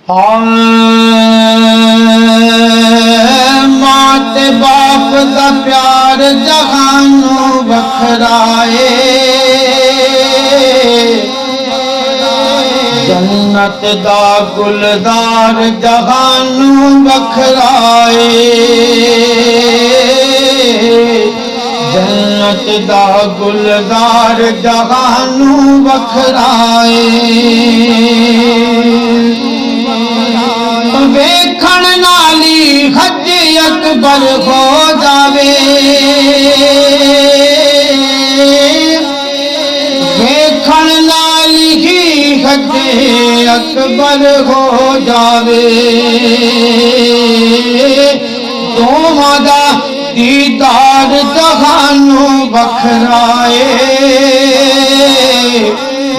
मात बाप दा प्यार जहानू बखराए, जन्नत दा गुलदार जहानू बखराए, जन्नत दा गुलदार जहानू बखराए। वेखण नाली हज अकबर हो जावे, वेखण नाली ही हज अकबर हो जावे, दोवां दा दीदार जहानू बखराए,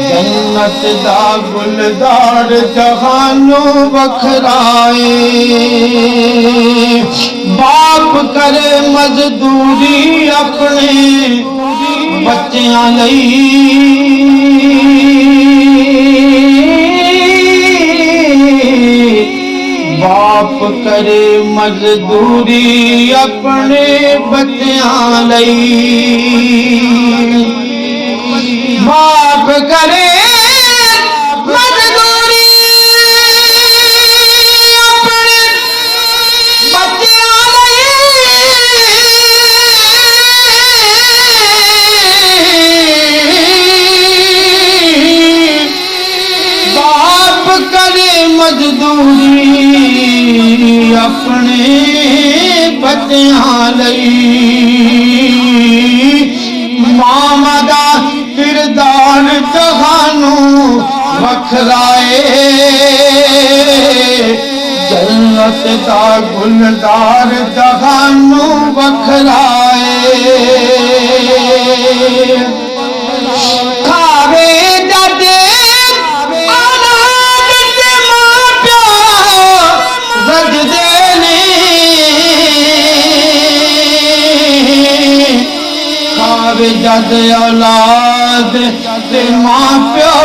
जन्नत दा गुलदार जहानू बखराए। बाप करे मजदूरी अपने बच्चियां लई, बाप करे मजदूरी अपने बच्चियां लई, बाप करे मजदूरी अपने बच्चियां लई, बाप करे मजदूरी अपने बच्चियां लई, मां दा किरदार जहानू बखराए, जन्नत दा गुलदार जहानू बखराए। खावे जदे औलाद ते मां प्यो रजदे ने, खावे जदे औलाद ते मां प्यो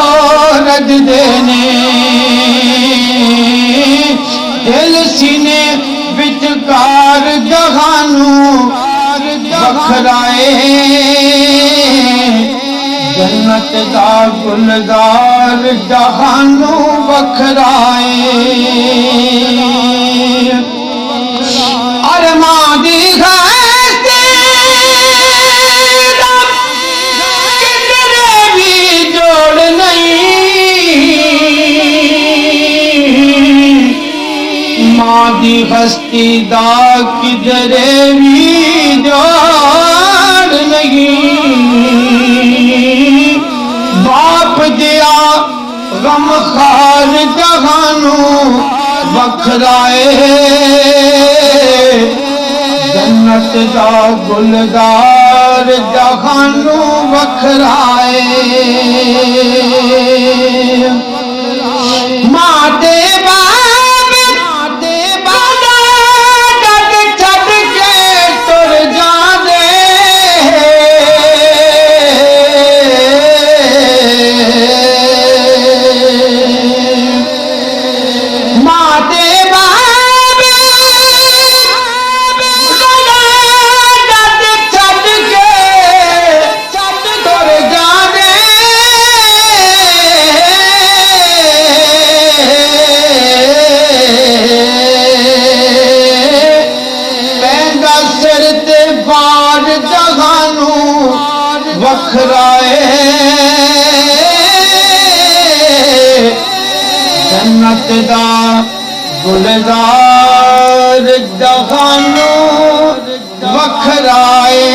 रजदे ने, दिल सीने विचकार जहानू बखराए, जन्नत दा गुलदार जहानू बखराए। अरमां दी दी हस्ती दा किधरे भी जोड़ नहीं, बाप दिया गम खार जहानू बखराए, जन्नत दा गुलदार जहानू बखराए। माते बखराए, जन्नत दा गुलदार जहानू बखराए।